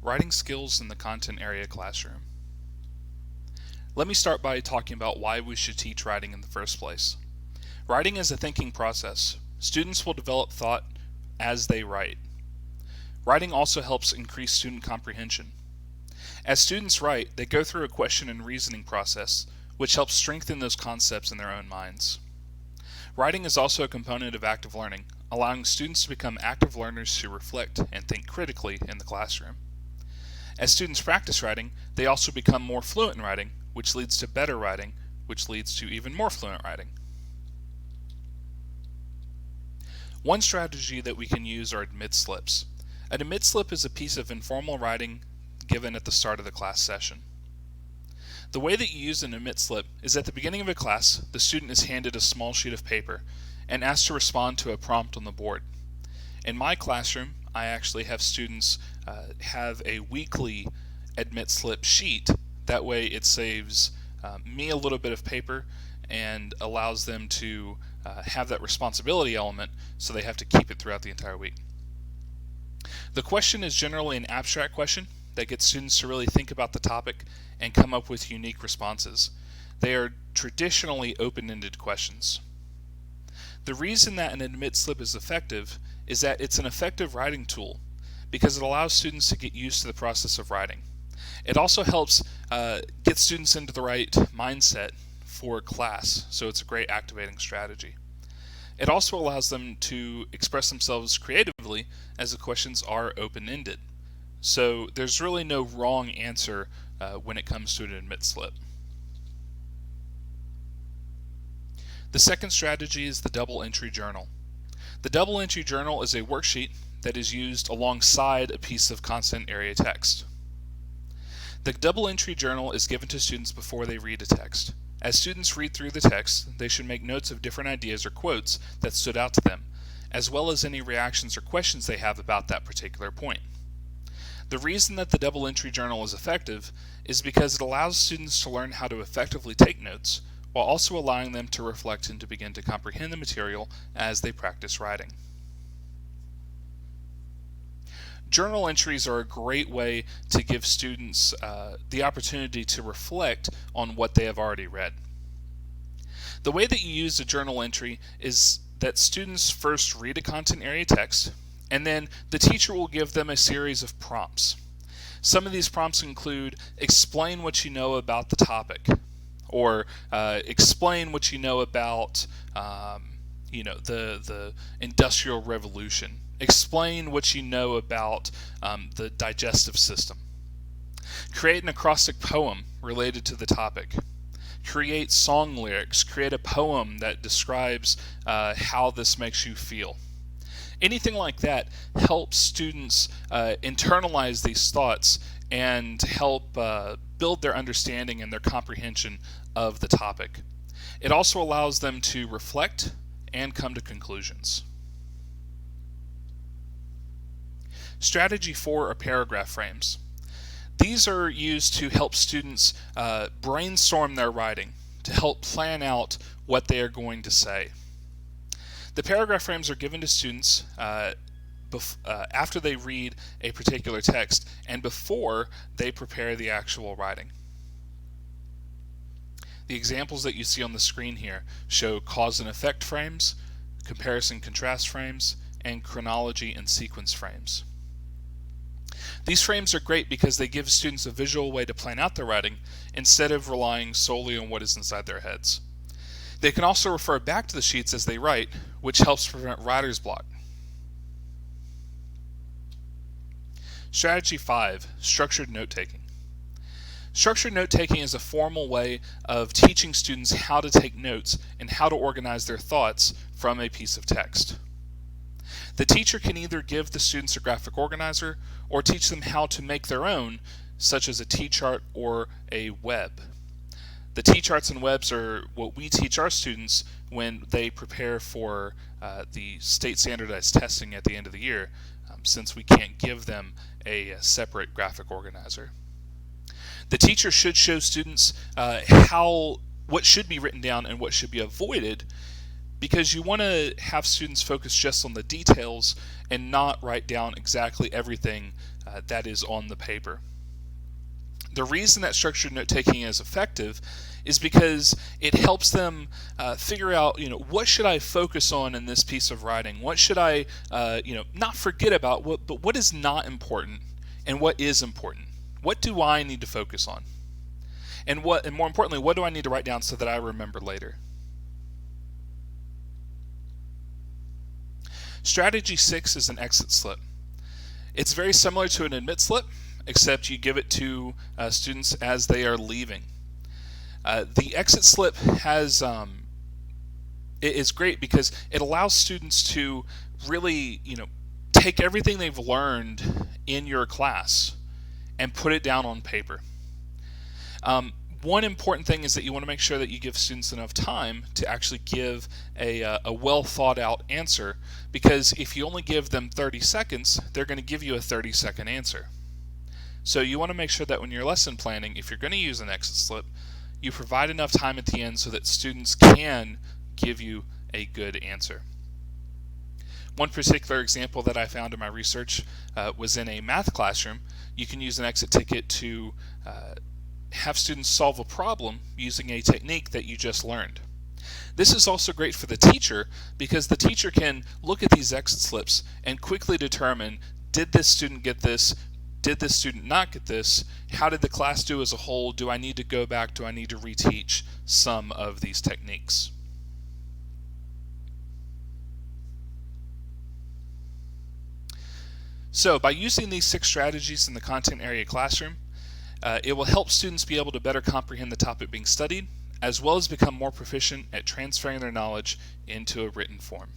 Writing skills in the content area classroom. Let me start by talking about why we should teach writing in the first place. Writing is a thinking process. Students will develop thought as they write. Writing also helps increase student comprehension. As students write, they go through a question and reasoning process, which helps strengthen those concepts in their own minds. Writing is also a component of active learning, allowing students to become active learners who reflect and think critically in the classroom. As students practice writing, they also become more fluent in writing, which leads to better writing, which leads to even more fluent writing. One strategy that we can use are admit slips. An admit slip is a piece of informal writing given at the start of the class session. The way that you use an admit slip is at the beginning of a class, the student is handed a small sheet of paper and asked to respond to a prompt on the board. In my classroom, I actually have students have a weekly admit slip sheet. That way it saves me a little bit of paper and allows them to have that responsibility element, so they have to keep it throughout the entire week. The question is generally an abstract question that gets students to really think about the topic and come up with unique responses. They are traditionally open-ended questions. The reason that an admit slip is effective is that it's an effective writing tool because it allows students to get used to the process of writing. It also helps get students into the right mindset for class, so it's a great activating strategy. It also allows them to express themselves creatively as the questions are open-ended. So there's really no wrong answer when it comes to an admit slip. The second strategy is the double entry journal. The double entry journal is a worksheet that is used alongside a piece of content area text. The double entry journal is given to students before they read a text. As students read through the text, they should make notes of different ideas or quotes that stood out to them, as well as any reactions or questions they have about that particular point. The reason that the double entry journal is effective is because it allows students to learn how to effectively take notes, while also allowing them to reflect and to begin to comprehend the material as they practice writing. Journal entries are a great way to give students the opportunity to reflect on what they have already read. The way that you use a journal entry is that students first read a content area text, and then the teacher will give them a series of prompts. Some of these prompts include explain what you know about the topic, or explain what you know about the Industrial Revolution. Explain what you know about the digestive system. Create an acrostic poem related to the topic. Create song lyrics. Create a poem that describes how this makes you feel. Anything like that helps students internalize these thoughts and help build their understanding and their comprehension of the topic. It also allows them to reflect and come to conclusions. Strategy 4 are paragraph frames. These are used to help students brainstorm their writing, to help plan out what they are going to say. The paragraph frames are given to students after they read a particular text and before they prepare the actual writing. The examples that you see on the screen here show cause and effect frames, comparison contrast frames, and chronology and sequence frames. These frames are great because they give students a visual way to plan out their writing instead of relying solely on what is inside their heads. They can also refer back to the sheets as they write, which helps prevent writer's block. Strategy 5, structured note-taking. Structured note-taking is a formal way of teaching students how to take notes and how to organize their thoughts from a piece of text. The teacher can either give the students a graphic organizer or teach them how to make their own, such as a T-chart or a web. The T-charts and webs are what we teach our students when they prepare for the state standardized testing at the end of the year, since we can't give them a separate graphic organizer. The teacher should show students what should be written down and what should be avoided, because you want to have students focus just on the details and not write down exactly everything that is on the paper. The reason that structured note-taking is effective is because it helps them figure out, what should I focus on in this piece of writing? What should I, not forget about, but what is not important and what is important? What do I need to focus on? And more importantly, what do I need to write down so that I remember later? Strategy 6 is an exit slip. It's very similar to an admit slip, except you give it to students as they are leaving. The exit slip is great because it allows students to really, take everything they've learned in your class and put it down on paper. One important thing is that you want to make sure that you give students enough time to actually give a well thought out answer, because if you only give them 30 seconds, they're going to give you a 30-second answer. So you want to make sure that when you're lesson planning, if you're going to use an exit slip, you provide enough time at the end so that students can give you a good answer. One particular example that I found in my research was in a math classroom. You can use an exit ticket to have students solve a problem using a technique that you just learned. This is also great for the teacher because the teacher can look at these exit slips and quickly determine, did this student get this? Did this student not get this? How did the class do as a whole? Do I need to go back? Do I need to reteach some of these techniques? So by using these 6 strategies in the content area classroom, it will help students be able to better comprehend the topic being studied, as well as become more proficient at transferring their knowledge into a written form.